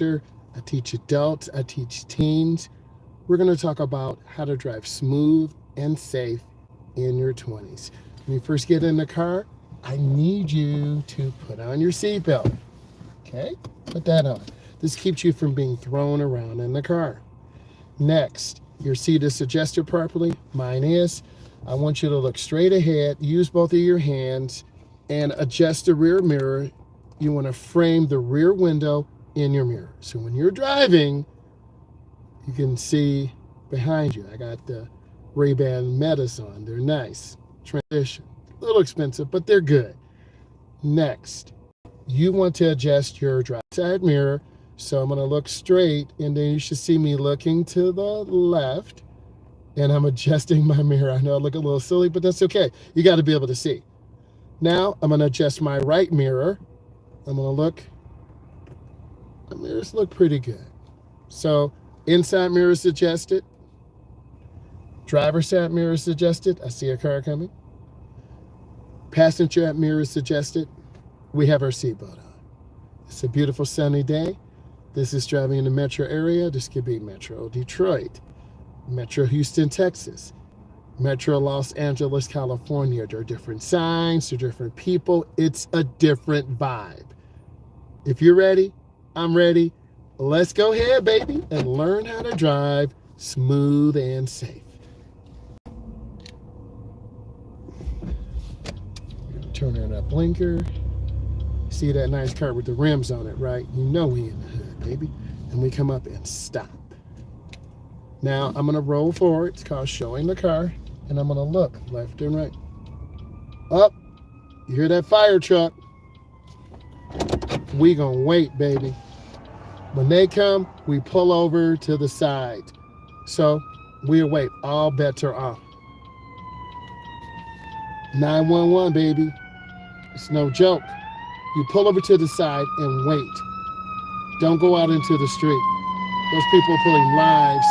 I teach adults, I teach teens. We're going to talk about how to drive smooth and safe in your 20s. When you first get in the car, I need you to put on your seatbelt. Okay? Put that on. This keeps you from being thrown around in the car. Next, your seat is adjusted properly. Mine is. I want you to look straight ahead, use both of your hands, and adjust the rear mirror. You want to frame the rear window in your mirror. So when you're driving, you can see behind you. I got the Ray-Ban Metas on. They're nice. Transition. A little expensive, but they're good. Next, you want to adjust your drive side mirror. So I'm going to look straight, and then you should see me looking to the left, and I'm adjusting my mirror. I know I look a little silly, but that's okay. You got to be able to see. Now I'm going to adjust my right mirror. I'm going to look. The mirrors look pretty good. So inside mirror is adjusted. Driver's side mirror is adjusted. I see a car coming. Passenger mirror is adjusted. We have our seatbelt on. It's a beautiful sunny day. This is driving in the metro area. This could be Metro Detroit, Metro Houston, Texas, Metro Los Angeles, California. There are different signs, there are different people. It's a different vibe. If you're ready, I'm ready. Let's go ahead, baby, and learn how to drive smooth and safe. We're gonna turn on that blinker. See that nice car with the rims on it, right? You know we in the hood, baby. And we come up and stop. Now I'm gonna roll forward. It's called showing the car. And I'm gonna look left and right. Up. You hear that fire truck? We gonna wait, baby. When they come, we pull over to the side. So we'll wait. All bets are off. 911, baby. It's no joke. You pull over to the side and wait. Don't go out into the street. Those people are putting lives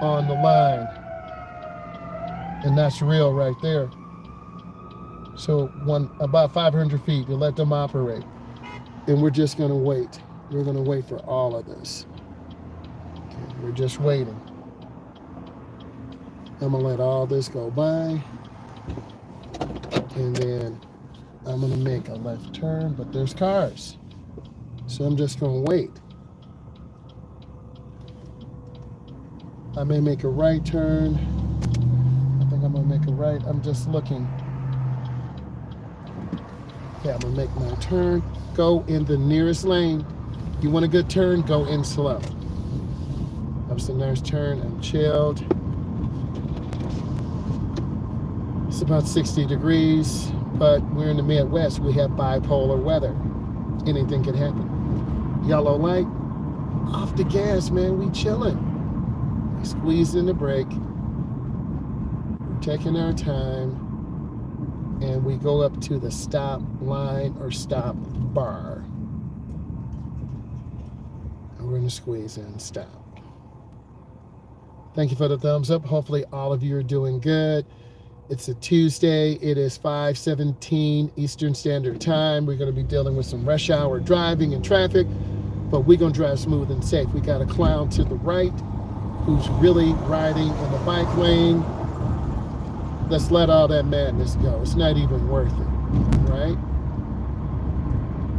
on the line. And that's real right there. So about 500 feet, you let them operate. And we're just gonna wait. We're gonna wait for all of this. Okay, we're just waiting. I'm gonna let all this go by. And then I'm gonna make a left turn, but there's cars. So I'm just gonna wait. I may make a right turn. I think I'm gonna make a right. I'm just looking. Okay, I'm gonna make my turn. Go in the nearest lane. You want a good turn, go in slow. That's the nearest turn. I'm chilled. It's about 60 degrees. But we're in the Midwest. We have bipolar weather. Anything can happen. Yellow light. Off the gas, man. We chilling. We squeezing the brake. We're taking our time. And we go up to the stop line or stop bar. And we're going to squeeze and stop. Thank you for the thumbs up. Hopefully all of you are doing good. It's a Tuesday. It is 5:17 Eastern Standard Time. We're going to be dealing with some rush hour driving and traffic, but we're going to drive smooth and safe. We got a clown to the right who's really riding in the bike lane. Let's let all that madness go. It's not even worth it, right?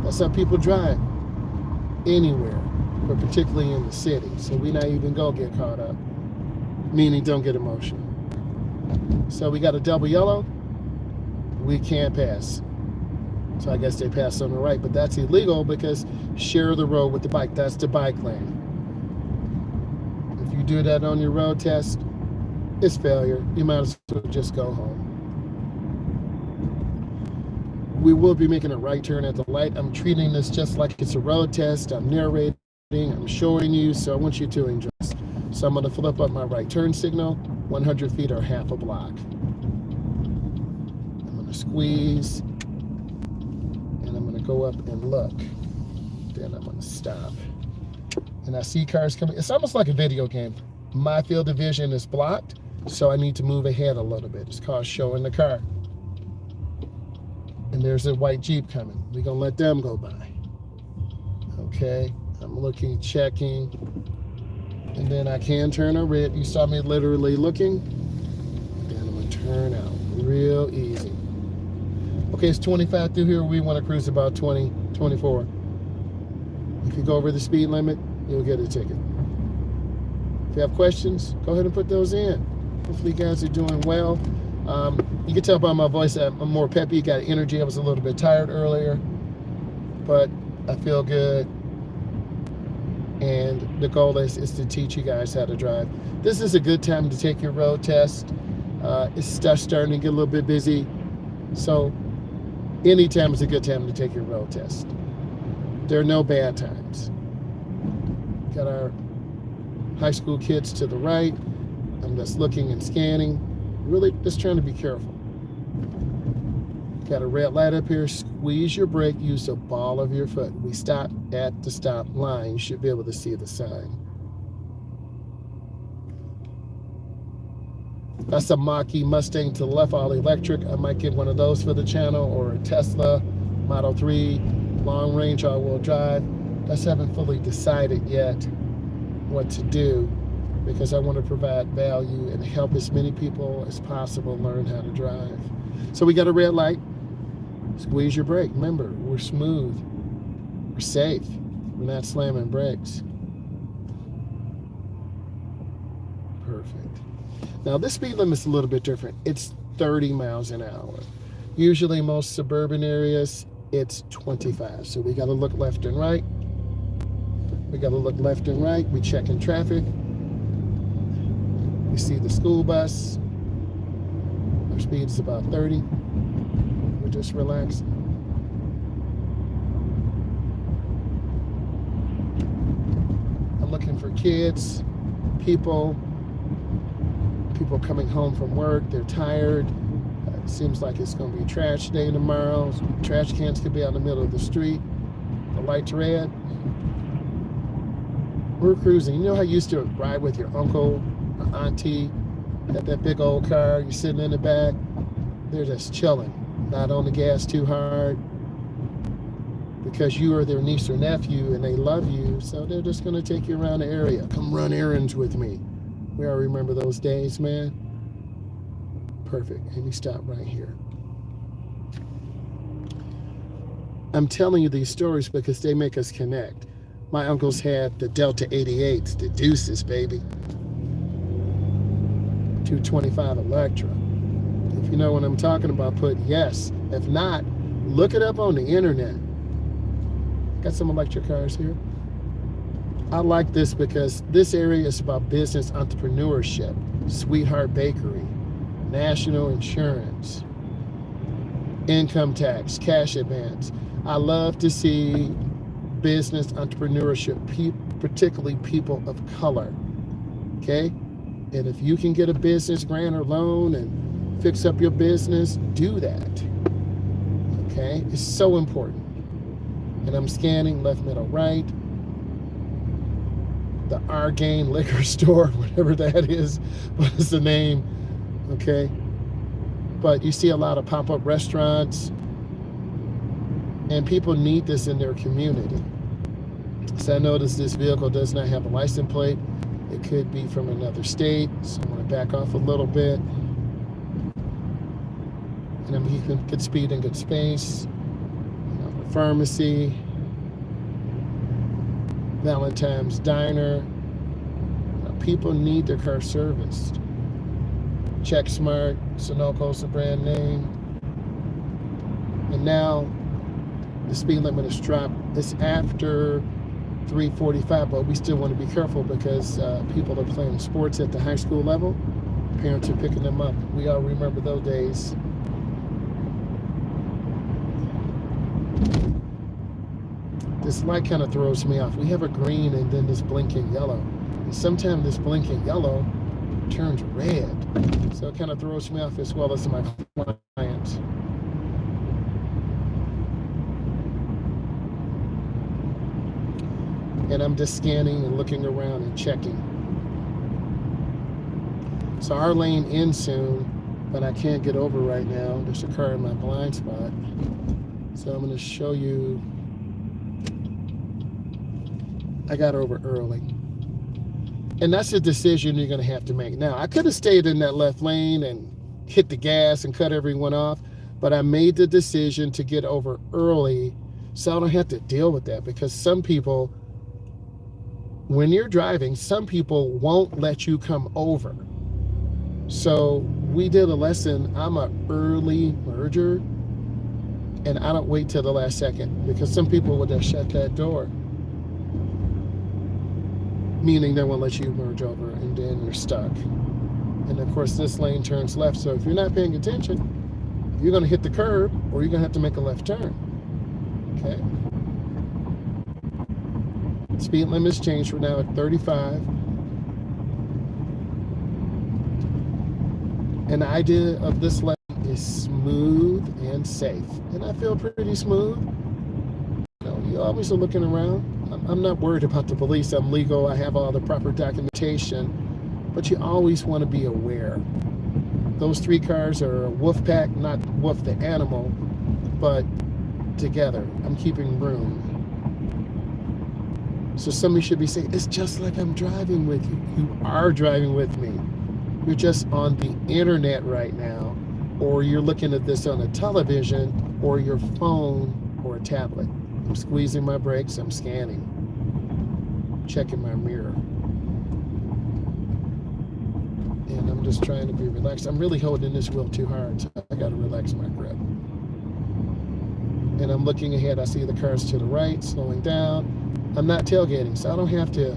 That's how people drive anywhere, but particularly in the city. So we're not even going to get caught up, meaning don't get emotional. So we got a double yellow. We can't pass. So I guess they passed on the right, but that's illegal because share the road with the bike. That's the bike lane. If you do that on your road test, it's failure. You might as well just go home. We will be making a right turn at the light. I'm treating this just like it's a road test. I'm narrating, I'm showing you, so I want you to enjoy this. So I'm going to flip up my right turn signal, 100 feet or half a block. I'm going to squeeze, and I'm going to go up and look. Then I'm going to stop. And I see cars coming. It's almost like a video game. My field of vision is blocked, so I need to move ahead a little bit. It's called showing the car. And there's a white Jeep coming. We're going to let them go by. Okay, I'm I'm looking, checking, and then I can turn a red. You saw me literally looking. Then I'm gonna turn out real easy. Okay, it's 25 through here. We want to cruise about 20, 24. If you go over the speed limit, you'll get a ticket. If you have questions, go ahead and put those in. Hopefully you guys are doing well. You can tell by my voice that I'm more peppy, got energy. I was a little bit tired earlier, but I feel good. And the goal is to teach you guys how to drive. This is a good time to take your road test. It's starting to get a little bit busy. So anytime is a good time to take your road test. There are no bad times. Got our high school kids to the right. I'm just looking and scanning. Really just trying to be careful. Got a red light up here. Squeeze your brake. Use the ball of your foot. We stop at the stop line. You should be able to see the sign. That's a Mach-E Mustang to the left, all electric. I might get one of those for the channel, or a Tesla Model 3, long range all-wheel drive. Just haven't fully decided yet what to do, because I want to provide value and help as many people as possible learn how to drive. So we got a red light. Squeeze your brake. Remember, we're smooth. We're safe. We're not slamming brakes. Perfect. Now this speed limit is a little bit different. It's 30 miles an hour. Usually most suburban areas, it's 25. So we got to look left and right. We got to look left and right. We checking traffic. We see the school bus. Our speed is about 30. We're just relaxing. I'm looking for kids, people coming home from work. They're tired. It seems like it's going to be a trash day tomorrow. Trash cans could be out in the middle of the street. The light's red. We're cruising. You know how you used to ride with your uncle or auntie, had that big old car, you're sitting in the back, they're just chilling, not on the gas too hard, because you are their niece or nephew and they love you, so they're just going to take you around the area. Come run errands with me. We all remember those days, man. Perfect. And we stop right here. I'm telling you these stories because they make us connect. My uncles had the Delta 88s, the Deuces, baby. 225 Electra. If you know what I'm talking about, put yes. If not, look it up on the internet. Got some electric cars here. I like this because this area is about business entrepreneurship, Sweetheart Bakery, national insurance, income tax, cash advance. I love to see business entrepreneurship, particularly people of color, okay? And if you can get a business grant or loan and fix up your business, do that, okay? It's so important. And I'm scanning left, middle, right. The Argain liquor store, whatever that is, what is the name, okay? But you see a lot of pop-up restaurants, and people need this in their community. So I noticed this vehicle does not have a license plate. It could be from another state, so I'm going to back off a little bit. And I'm keeping good speed and good space. The pharmacy, Valentine's Diner. People need their car serviced. Check Smart, Sunoco's a brand name. And now the speed limit is dropped. It's after 3:45, but we still want to be careful because people are playing sports at the high school level. Parents are picking them up. We all remember those days. This light kind of throws me off. We have a green and then this blinking yellow. And sometimes this blinking yellow turns red. So it kind of throws me off as well as my clients. And I'm just scanning and looking around and checking. So our lane ends soon, but I can't get over right now. There's a car in my blind spot. So I'm going to show you. I got over early. And that's a decision you're going to have to make. Now, I could have stayed in that left lane and hit the gas and cut everyone off, but I made the decision to get over early so I don't have to deal with that, because some people, when you're driving, some people won't let you come over. So we did a lesson. I'm an early merger, and I don't wait till the last second, because some people would have shut that door, meaning they won't let you merge over, and then you're stuck. And of course, this lane turns left, so if you're not paying attention, you're going to hit the curb, or you're going to have to make a left turn. Okay? Speed limit's changed. We're now at 35. And the idea of this lane is smooth and safe. And I feel pretty smooth. You know, you always are looking around. I'm not worried about the police. I'm legal. I have all the proper documentation. But you always want to be aware. Those three cars are a wolf pack, not wolf the animal, but together. I'm keeping room. So somebody should be saying, it's just like I'm driving with you. You are driving with me. You're just on the internet right now, or you're looking at this on a television or your phone or a tablet. I'm squeezing my brakes, I'm scanning, checking my mirror. And I'm just trying to be relaxed. I'm really holding this wheel too hard, so I gotta relax my grip. And I'm looking ahead. I see the cars to the right, slowing down. I'm not tailgating, so I don't have to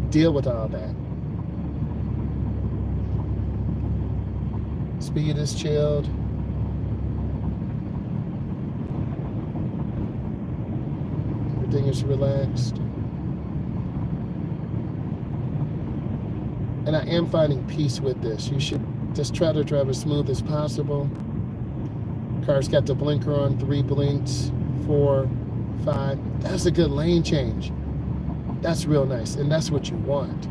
deal with all that. Speed is chilled. Everything is relaxed. And I am finding peace with this. You should just try to drive as smooth as possible. Car's got the blinker on, 3 blinks, 4, 5. That's a good lane change. That's real nice, and that's what you want.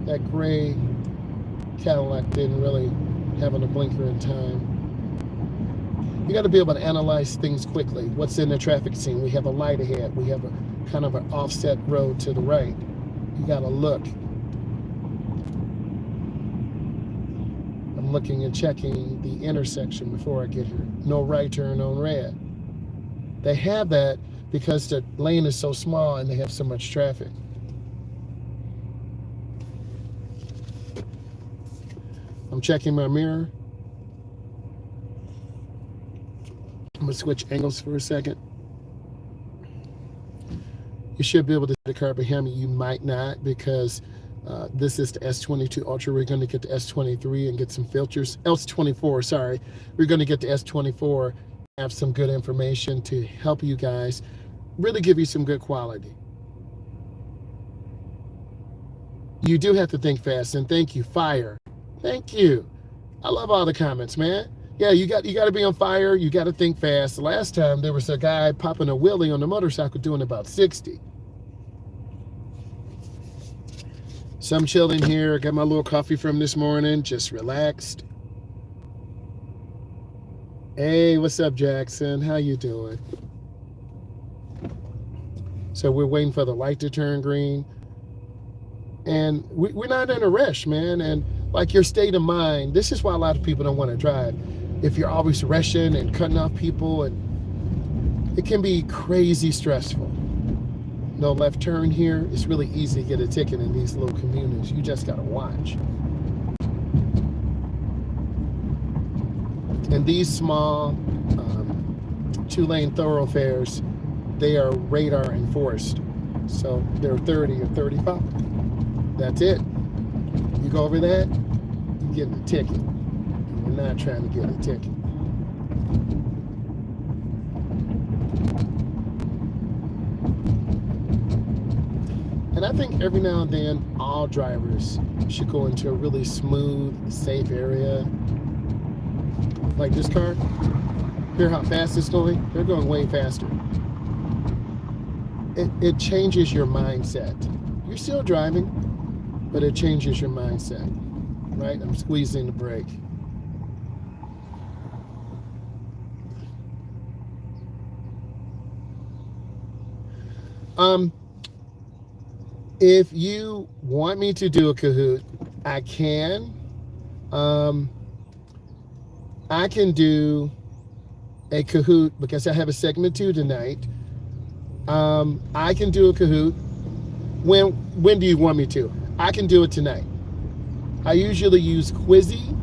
That gray Cadillac didn't really have a blinker in time. You got to be able to analyze things quickly. What's in the traffic scene? We have a light ahead. We have a kind of an offset road to the right. You got to look. I'm looking and checking the intersection before I get here. No right turn on red. They have that because the lane is so small and they have so much traffic. I'm checking my mirror. I'm gonna switch angles for a second. You should be able to see the car behind me. You might not, because this is the S22 Ultra. We're going to get the S23 and get some filters. S24, sorry. We're going to get the S24, have some good information to help you guys, really give you some good quality. You do have to think fast, and thank you, Fire. Thank you. I love all the comments, man. Yeah, you got to be on fire. You got to think fast. The last time there was a guy popping a wheelie on the motorcycle doing about 60. So I'm chilling here. I got my little coffee from this morning. Just relaxed. Hey, what's up, Jackson? How you doing? So we're waiting for the light to turn green. And we're not in a rush, man. And like your state of mind, this is why a lot of people don't want to drive. If you're always rushing and cutting off people, and it can be crazy stressful. No left turn here. It's really easy to get a ticket in these little communities. You just got to watch. And these small 2-lane thoroughfares, they are radar enforced. So they're 30 or 35. That's it. You go over that, you're getting a ticket. And we're not trying to get a ticket. And I think every now and then, all drivers should go into a really smooth, safe area. Like this car. Hear how fast it's going? They're going way faster. It changes your mindset. You're still driving, but it changes your mindset, right? I'm squeezing the brake. If you want me to do a Kahoot, I can. I can do a Kahoot because I have a segment 2 tonight. I can do a Kahoot. When do you want me to? I can do it tonight. I usually use Quizzy.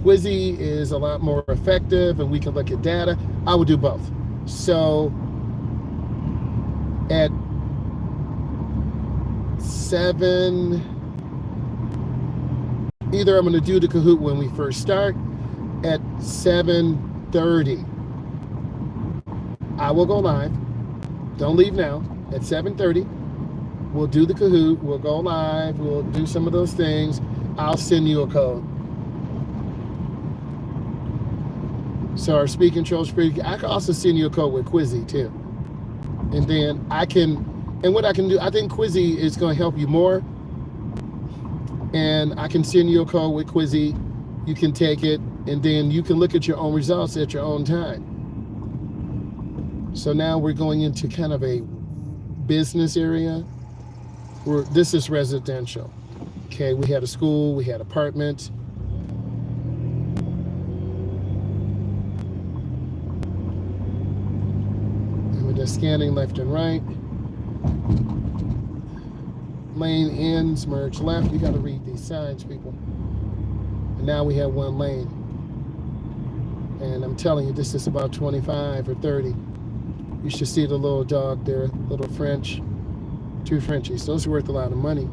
Quizzy is a lot more effective and we can look at data. I will do both. So at 7, either I'm going to do the Kahoot when we first start. At 7:30, I will go live. Don't leave now. At 7:30, we'll do the Kahoot. We'll go live. We'll do some of those things. I'll send you a code. So our speed control spread. I can also send you a code with Quizzy too. And then what I can do, I think Quizzy is going to help you more. And I can send you a code with Quizzy. You can take it, and then you can look at your own results at your own time. So now we're going into kind of a business area. This is residential. Okay, we had a school, we had apartments. And we're just scanning left and right. Lane ends, merge left. You got to read these signs, people. And now we have one lane. And I'm telling you, this is about 25 or 30. You should see the little dog there, little French, 2 Frenchies. Those are worth a lot of money.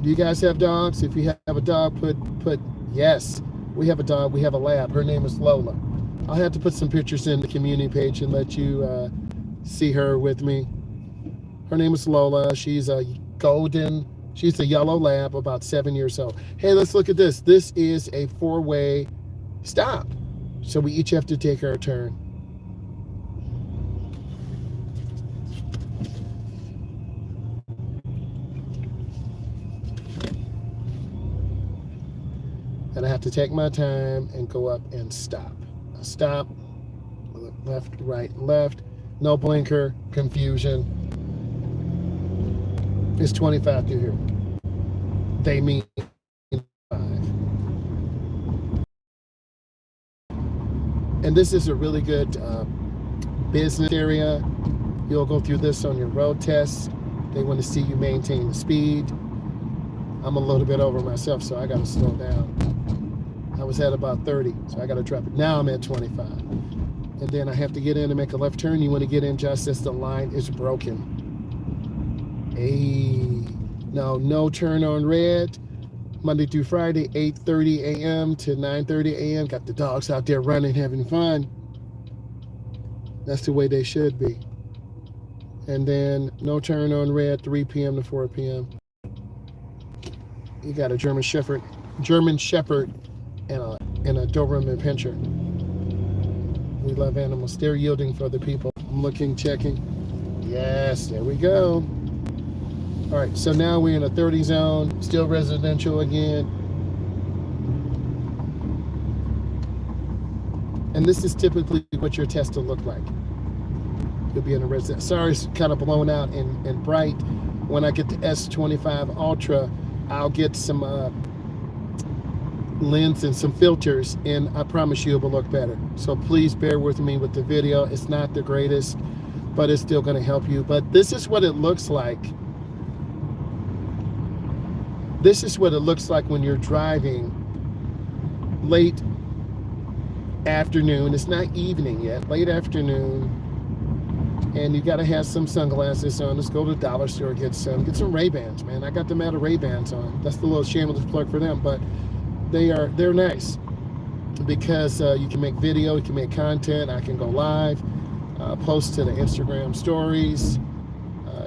Do you guys have dogs? If you have a dog, put yes. We have a dog. We have a lab. Her name is Lola. I'll have to put some pictures in the community page and let you see her with me. Her name is Lola. She's a she's a yellow lab, about 7 years old. Hey, let's look at this. This is a 4-way stop. So we each have to take our turn. And I have to take my time and go up and stop. I stop, look left, right, left. No blinker, confusion. It's 25 through here. They mean 5. And this is a really good business area. You'll go through this on your road tests. They want to see you maintain the speed. I'm a little bit over myself, so I got to slow down. I was at about 30, so I got to drop it. Now I'm at 25. And then I have to get in and make a left turn. You want to get in just as the line is broken. No turn on red. Monday through Friday, 8:30 a.m. to 9:30 a.m. Got the dogs out there running, having fun. That's the way they should be. And then no turn on red, 3 p.m. to 4 p.m. You got a German Shepherd, and a Doberman Pinscher. We love animals. They're yielding for the people. I'm looking, checking. Yes, there we go. All right, so now we're in a 30 zone, still residential again. And this is typically what your test will look like. You'll be in a resident. Sorry, it's kind of blown out and bright. When I get the S25 Ultra, I'll get some lens and some filters, and I promise you it will look better. So please bear with me with the video. It's not the greatest, but it's still going to help you. But this is what it looks like. This is what it looks like when you're driving late afternoon. It's not evening yet, late afternoon. And you got to have some sunglasses on. Let's go to the dollar store, get some Ray-Bans, man. I got them out of Ray-Bans on. That's the little shameless plug for them, but they're nice because you can make video, you can make content. I can go live, post to the Instagram stories.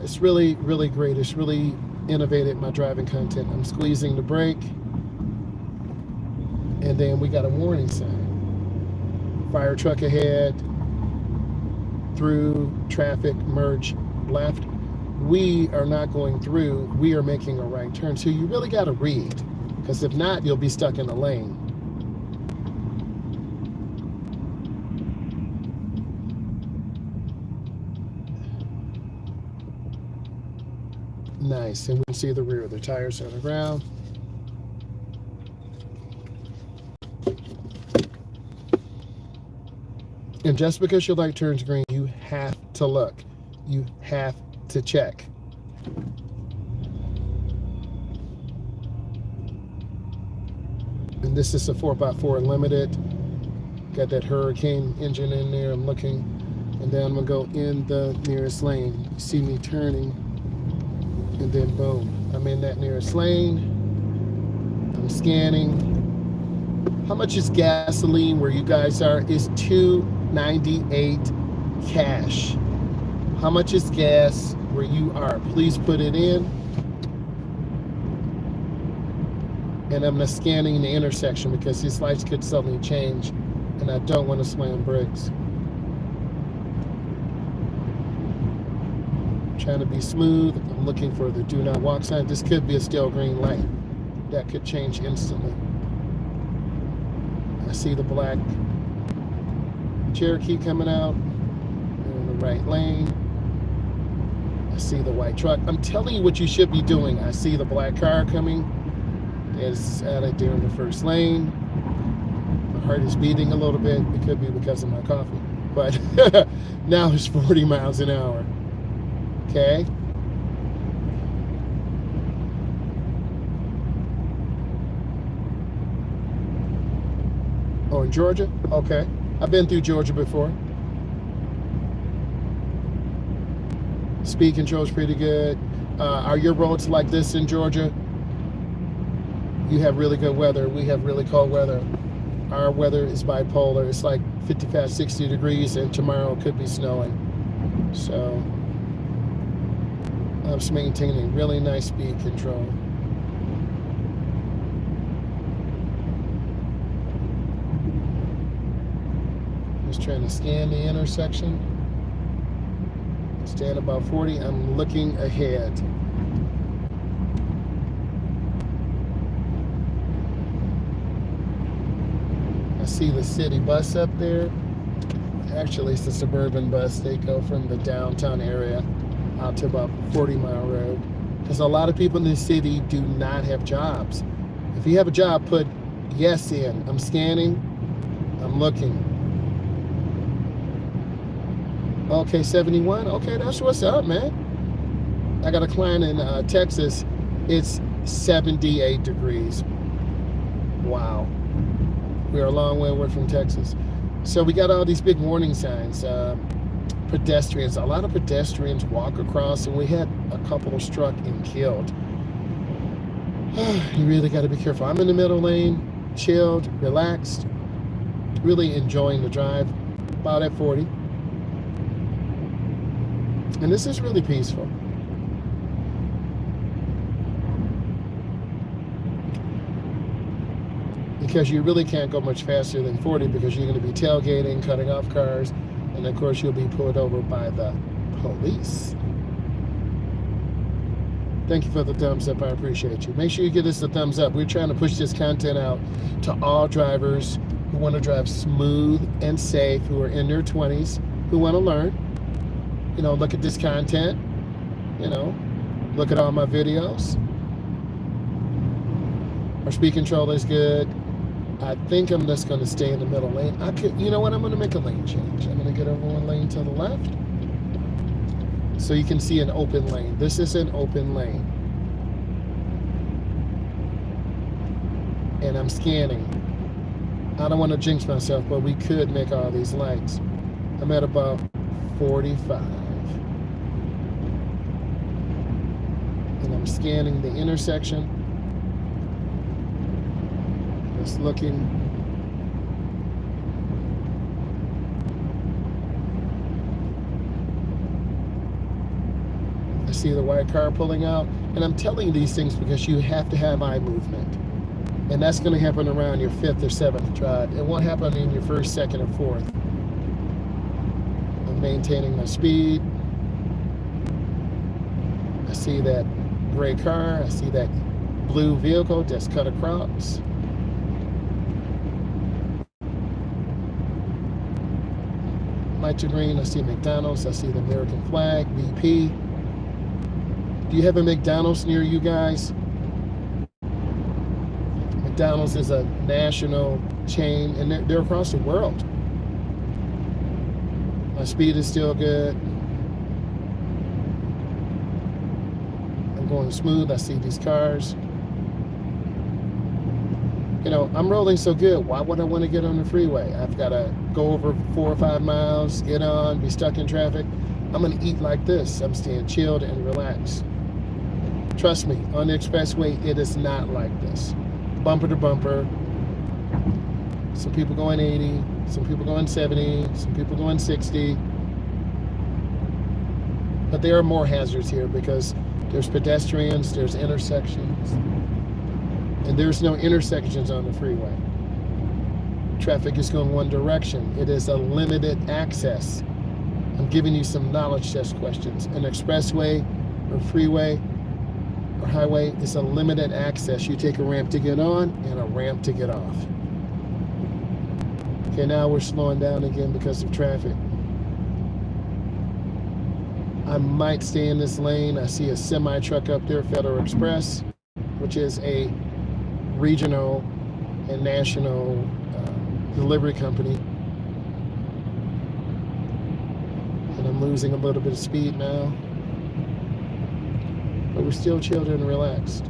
It's really, really great. It's really innovated my driving content. I'm squeezing the brake, and then we got a warning sign. Fire truck ahead, through, traffic, merge left. We are not going through, we are making a right turn. So you really got to read, because if not, you'll be stuck in the lane. Nice. And we can see the rear. The tires are on the ground. And just because your light turns green, you have to look. You have to check. And this is a 4x4 Limited. Got that Hurricane engine in there. I'm looking. And then I'm going to go in the nearest lane. You see me turning. And then boom. I'm in that nearest lane. I'm scanning. How much is gasoline where you guys are? Is $2.98 cash. How much is gas where you are? Please put it in. And I'm scanning the intersection because these lights could suddenly change and I don't want to slam brakes. Trying to be smooth. I'm looking for the do not walk sign. This could be a still green light. That could change instantly. I see the black Cherokee coming out in the right lane. I see the white truck. I'm telling you what you should be doing. I see the black car coming. It's out of there in the first lane. My heart is beating a little bit. It could be because of my coffee. But now it's 40 miles an hour. Okay. Oh, in Georgia? Okay. I've been through Georgia before. Speed control's pretty good. Are your roads like this in Georgia? You have really good weather. We have really cold weather. Our weather is bipolar. It's like 55, 60 degrees, and tomorrow it could be snowing. So I'm just maintaining really nice speed control. Just trying to scan the intersection. Stand about 40. I'm looking ahead. I see the city bus up there. Actually, it's the suburban bus. They go from the downtown area out to about 40 Mile Road. Because a lot of people in this city do not have jobs. If you have a job, put yes in. I'm scanning. I'm looking. Okay, 71. Okay, that's what's up, man. I got a client in Texas. It's 78 degrees. Wow. We're a long way away from Texas. So we got all these big warning signs. Pedestrians. A lot of pedestrians walk across, and we had a couple struck and killed. You really got to be careful. I'm in the middle lane, chilled, relaxed, really enjoying the drive, about at 40. And this is really peaceful. Because you really can't go much faster than 40 because you're going to be tailgating, cutting off cars, and of course you'll be pulled over by the police. Thank you for the thumbs up. I appreciate you. Make sure you give us a thumbs up. We're trying to push this content out to all drivers who want to drive smooth and safe, who are in their 20s, who want to learn. You know, look at this content. You know, look at all my videos. Our speed control is good. I think I'm just going to stay in the middle lane. You know what? I'm going to make a lane change. I'm going to get over one lane to the left. So you can see an open lane. This is an open lane. And I'm scanning. I don't want to jinx myself, but we could make all these lights. I'm at about 45. And I'm scanning the intersection. Just looking. I see the white car pulling out. And I'm telling you these things because you have to have eye movement. And that's going to happen around your 5th or 7th drive. It won't happen in your 1st, 2nd, or 4th. I'm maintaining my speed. I see that gray car. I see that blue vehicle that's cut across. Light to green, I see McDonald's, I see the American flag, BP. Do you have a McDonald's near you guys? McDonald's is a national chain, and they're across the world. My speed is still good. I'm going smooth. I see these cars. You know, I'm rolling so good. Why would I want to get on the freeway? I've got to go over 4 or 5 miles, get on, be stuck in traffic. I'm going to eat like this. I'm staying chilled and relaxed. Trust me, on the expressway, it is not like this. Bumper to bumper. Some people going 80, some people going 70, some people going 60. But there are more hazards here because there's pedestrians, there's intersections, and there's no intersections on the freeway. Traffic is going one direction. It is a limited access. I'm giving you some knowledge test questions. An expressway or freeway or highway is a limited access. You take a ramp to get on and a ramp to get off. Okay, now we're slowing down again because of traffic. I might stay in this lane. I see a semi truck up there, Federal Express, which is a regional and national delivery company. And I'm losing a little bit of speed now. But we're still chilled and relaxed.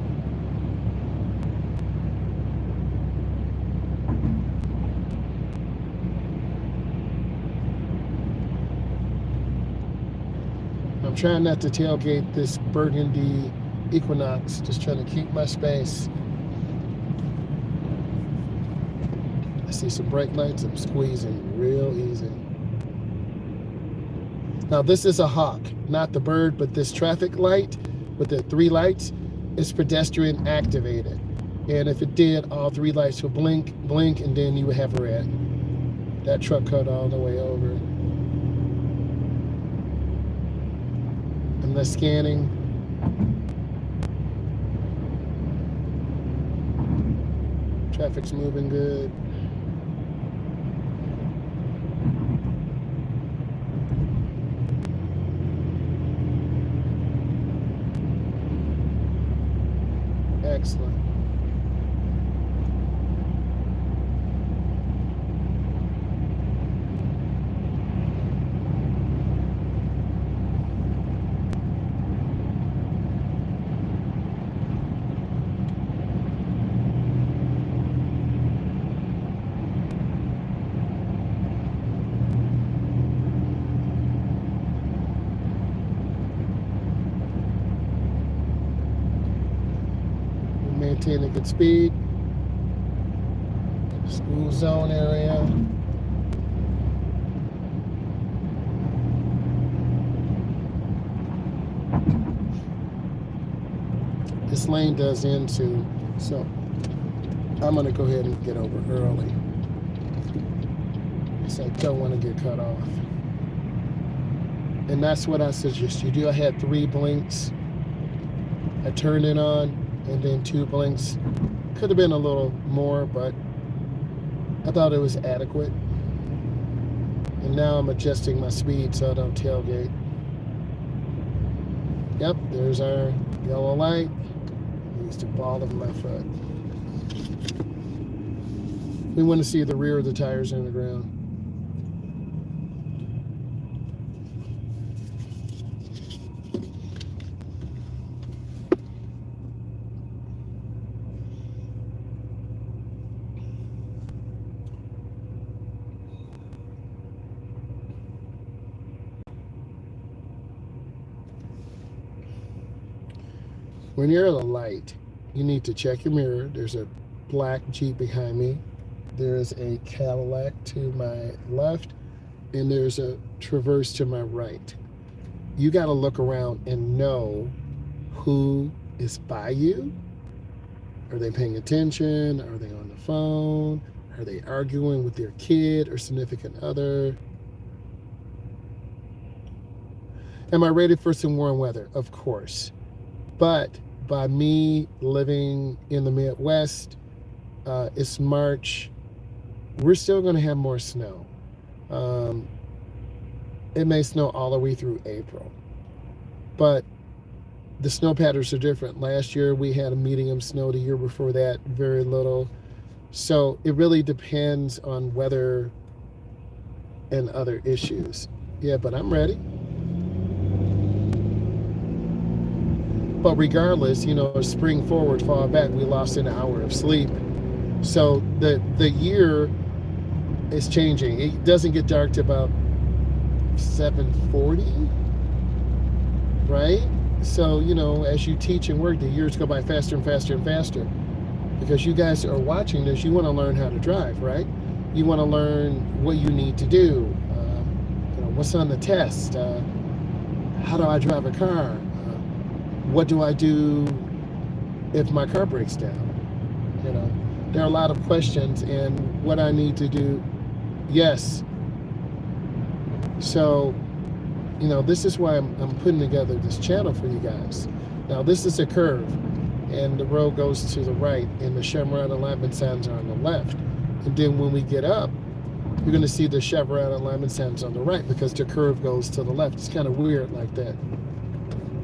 I'm trying not to tailgate this burgundy Equinox, just trying to keep my space. I see some brake lights, I'm squeezing real easy. Now this is a hawk, not the bird, but this traffic light with the 3 lights is pedestrian activated. And if it did, all 3 lights would blink, and then you would have red. That truck cut all the way over. I'm not scanning. Traffic's moving good. Excellent. Maintain a good speed. School zone area. This lane does end soon, so I'm gonna go ahead and get over early. So I don't want to get cut off. And that's what I suggest you do. I had 3 blinks. I turned it on, and then 2 blinks. Could have been a little more, but I thought it was adequate. And now I'm adjusting my speed so I don't tailgate. Yep, there's our yellow light. Needs the ball of my foot. We want to see the rear of the tires on the ground. When you're at a light, you need to check your mirror. There's a black Jeep behind me. There's a Cadillac to my left, and there's a Traverse to my right. You got to look around and know who is by you. Are they paying attention? Are they on the phone? Are they arguing with their kid or significant other? Am I ready for some warm weather? Of course. But by me living in the Midwest, it's March. We're still going to have more snow. It may snow all the way through April. But the snow patterns are different. Last year we had a medium snow, the year before that very little. So it really depends on weather and other issues. Yeah, but I'm ready. But regardless, spring forward, fall back, we lost an hour of sleep. So the year is changing. It doesn't get dark to about 7:40, right? So, as you teach and work, the years go by faster and faster and faster. Because you guys are watching this, you want to learn how to drive, right? You want to learn what you need to do. What's on the test? How do I drive a car? What do I do if my car breaks down? There are a lot of questions, and what I need to do. Yes. So, this is why I'm putting together this channel for you guys. Now, this is a curve, and the road goes to the right, and the chevron alignment signs are on the left. And then when we get up, you're going to see the chevron alignment signs on the right because the curve goes to the left. It's kind of weird like that.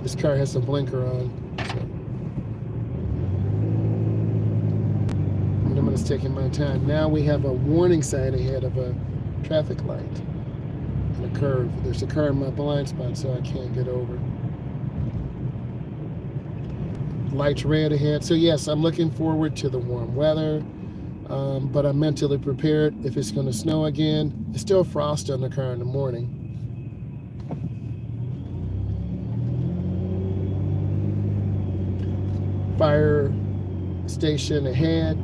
This car has a blinker on. So. And I'm just taking my time. Now we have a warning sign ahead of a traffic light and a curve. There's a car in my blind spot, so I can't get over. Lights red ahead. So yes, I'm looking forward to the warm weather, but I'm mentally prepared if it's going to snow again. It's still frost on the car in the morning. Fire station ahead.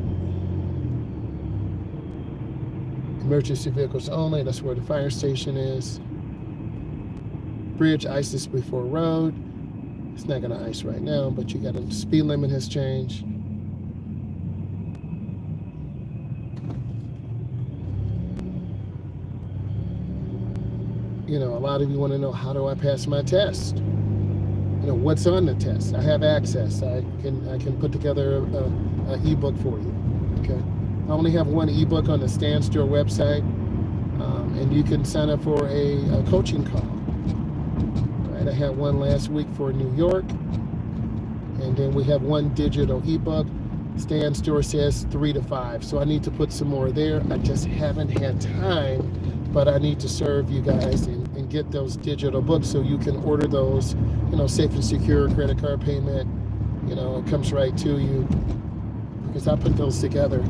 Emergency vehicles only. That's where the fire station is. Bridge ices before road. It's not going to ice right now, but you got the speed limit has changed. A lot of you want to know, how do I pass my test? What's on the test? I have access. I can put together an ebook for you. Okay. I only have one ebook on the Standstill website, and you can sign up for a coaching call. Right. I had one last week for New York, and then we have one digital ebook. Standstill says 3 to 5, so I need to put some more there. I just haven't had time, but I need to serve you guys and get those digital books so you can order those, safe and secure credit card payment. It comes right to you because I put those together.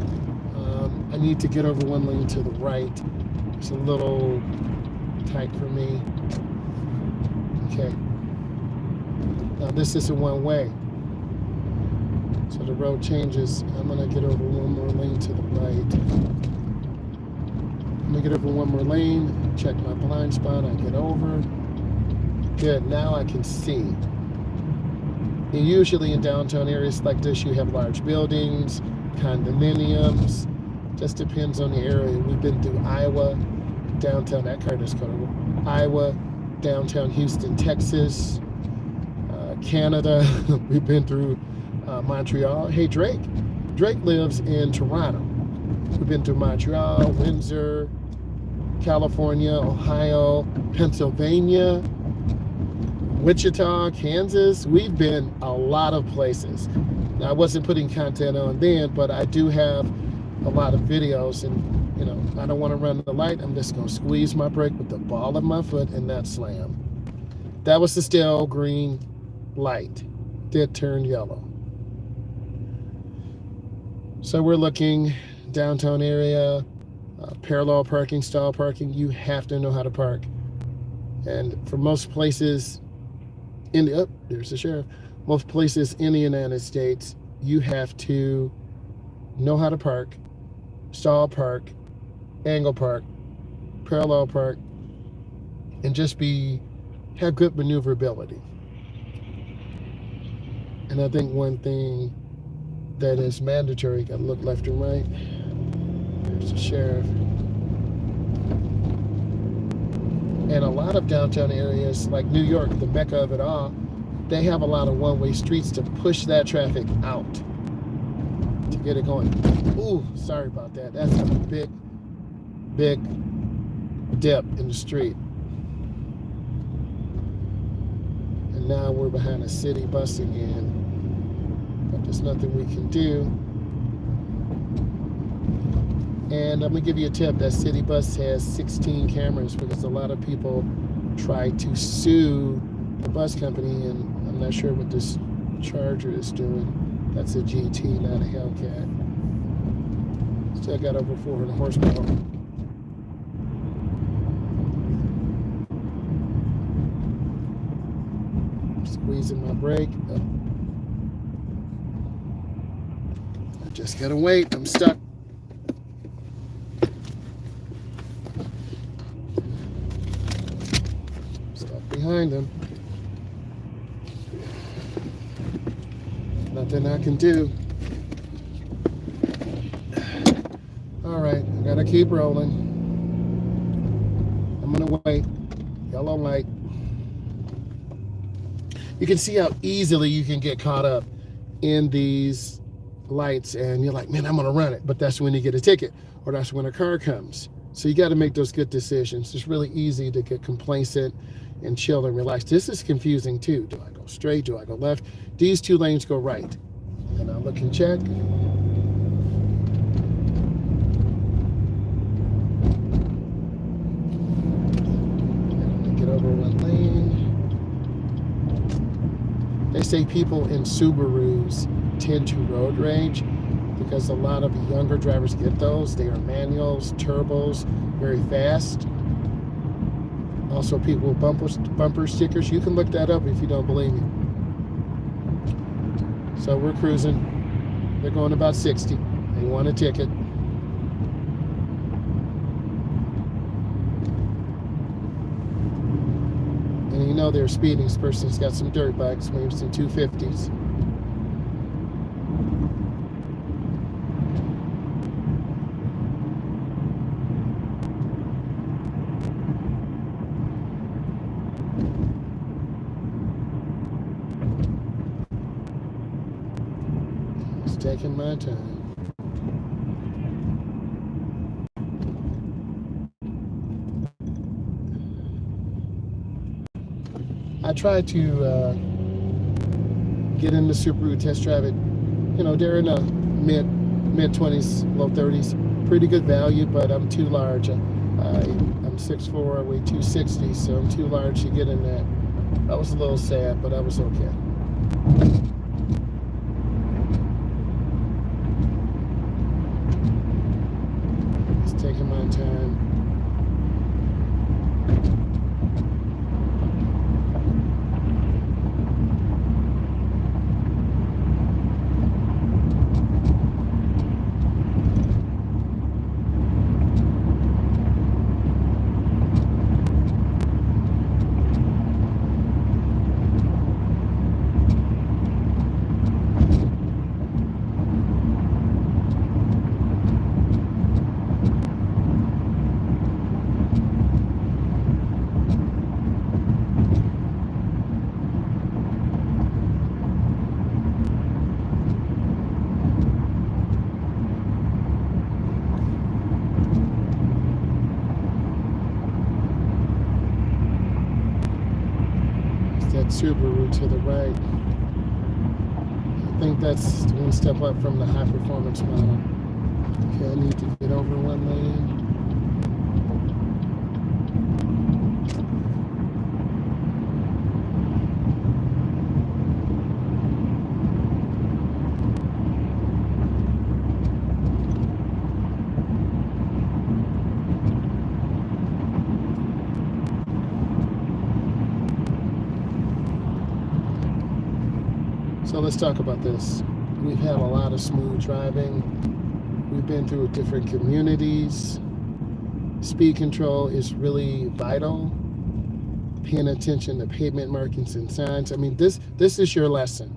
I need to get over one lane to the right. It's a little tight for me. Okay. Now this is a one way. So the road changes. I'm gonna get over one more lane to the right. I'm gonna get over one more lane, check my blind spot, I get over. Good, now I can see. And usually in downtown areas like this, you have large buildings, condominiums. Just depends on the area. We've been through Iowa, downtown, that car is colorful. Iowa, downtown Houston, Texas, Canada. We've been through Montreal. Hey, Drake lives in Toronto. We've been through Montreal, Windsor, California, Ohio, Pennsylvania, Wichita, Kansas. We've been a lot of places. Now, I wasn't putting content on then, but I do have a lot of videos, and I don't want to run the light. I'm just going to squeeze my brake with the ball of my foot and not slam. That was the still green light. Did turn yellow. So we're looking downtown area, parallel parking, stall parking. You have to know how to park. And for most places there's the sheriff. Most places in the United States, you have to know how to park, stall park, angle park, parallel park, and just have good maneuverability. And I think one thing that is mandatory, got to look left and right. There's the sheriff. And a lot of downtown areas like New York, the mecca of it all, they have a lot of one-way streets to push that traffic out to get it going. Ooh, sorry about that. That's a big dip in the street. And And now we're behind a city bus again. But there's nothing we can do. And I'm gonna give you a tip. That city bus has 16 cameras because a lot of people try to sue the bus company, and I'm not sure what this Charger is doing. That's a GT, not a Hellcat. Still got over 400 horsepower. Squeezing my brake. Oh. I just gotta wait. I'm stuck. Stuck behind him. Nothing I can do. All right, I gotta keep rolling. I'm gonna wait. Yellow light. You can see how easily you can get caught up in these lights, and you're like, man, I'm gonna run it. But that's when you get a ticket, or that's when a car comes. So you got to make those good decisions. It's really easy to get complacent and chill and relax. This is confusing too. Do I go straight? Do I go left? These two lanes go right. And I'll look and check. Get over one lane. They say people in Subarus tend to road rage because a lot of younger drivers get those. They are manuals, turbos, very fast. Also, people with bumper stickers. You can look that up if you don't believe me. So we're cruising. They're going about 60. They want a ticket. And you know they're speeding. This person's got some dirt bikes, maybe some 250s. Taking my time. I tried to get in the Subaru, test drive it. You know, they're in the mid 20s, low 30s. Pretty good value, but I'm too large. I'm 6'4", I weigh 260, so I'm too large to get in that. I was a little sad, but I was okay. Taking my time. That Subaru to the right. I think that's one step up from the high performance model. Okay, I need to get over one lane. So let's talk about this. We've had a lot of smooth driving. We've been through different communities. Speed control is really vital. Paying attention to pavement markings and signs. I mean, this is your lesson.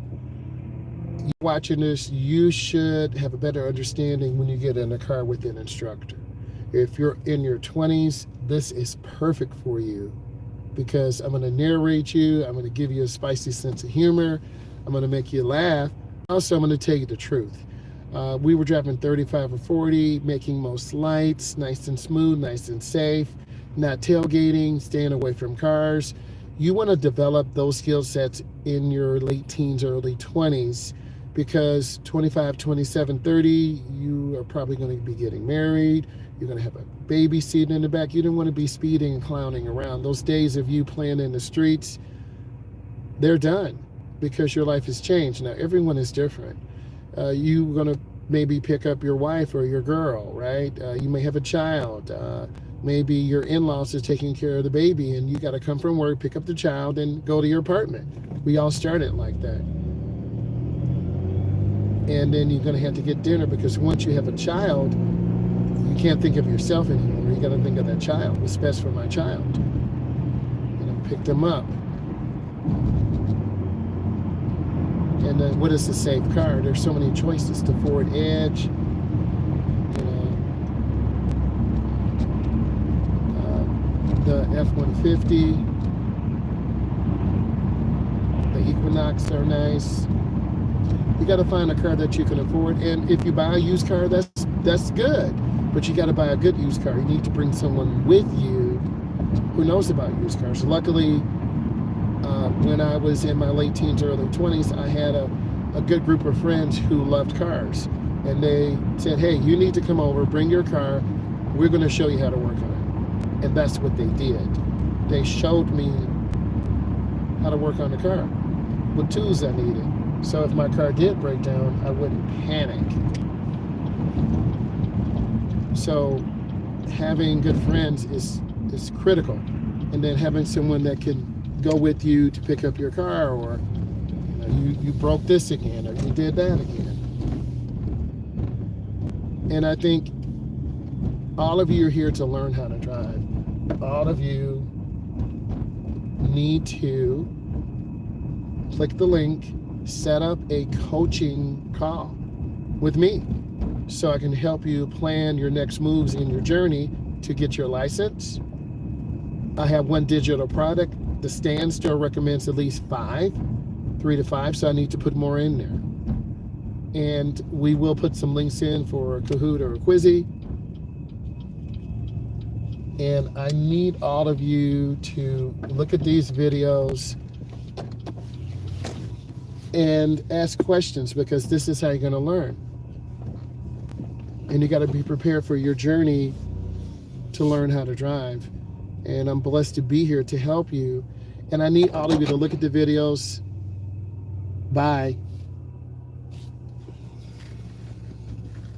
You're watching this, you should have a better understanding when you get in a car with an instructor. If you're in your 20s, this is perfect for you because I'm going to narrate you. I'm going to give you a spicy sense of humor. I'm going to make you laugh. Also, I'm going to tell you the truth. We were driving 35 or 40, making most lights, nice and smooth, nice and safe, not tailgating, staying away from cars. You want to develop those skill sets in your late teens, early 20s, because 25, 27, 30, you are probably going to be getting married. You're going to have a baby seat in the back. You don't want to be speeding and clowning around. Those days of you playing in the streets, they're done because your life has changed. Now, everyone is different. You're going to maybe pick up your wife or your girl, right? You may have a child. Maybe your in-laws are taking care of the baby and you got to come from work, pick up the child, and go to your apartment. We all started like that. And then you're going to have to get dinner, because once you have a child, you can't think of yourself anymore. You got to think of that child. What's best for my child? Pick them up. And then what is a safe car? There's so many choices. The Ford Edge, the F-150, the Equinox are nice. You got to find a car that you can afford. And if you buy a used car, that's good. But you got to buy a good used car. You need to bring someone with you who knows about used cars. Luckily, when I was in my late teens, early 20s, I had a good group of friends who loved cars. And they said, hey, you need to come over, bring your car. We're going to show you how to work on it. And that's what they did. They showed me how to work on the car, what tools I needed. So if my car did break down, I wouldn't panic. So having good friends is critical. And then having someone that can go with you to pick up your car, or you broke this again, or you did that again. And I think all of you are here to learn how to drive. All of you need to click the link, set up a coaching call with me so I can help you plan your next moves in your journey to get your license. I have one digital product. The stand still recommends at least 3 to 5, so I need to put more in there. And we will put some links in for Kahoot or Quizzy. And I need all of you to look at these videos and ask questions, because this is how you're going to learn. And you got to be prepared for your journey to learn how to drive. And I'm blessed to be here to help you. And I need all of you to look at the videos. Bye.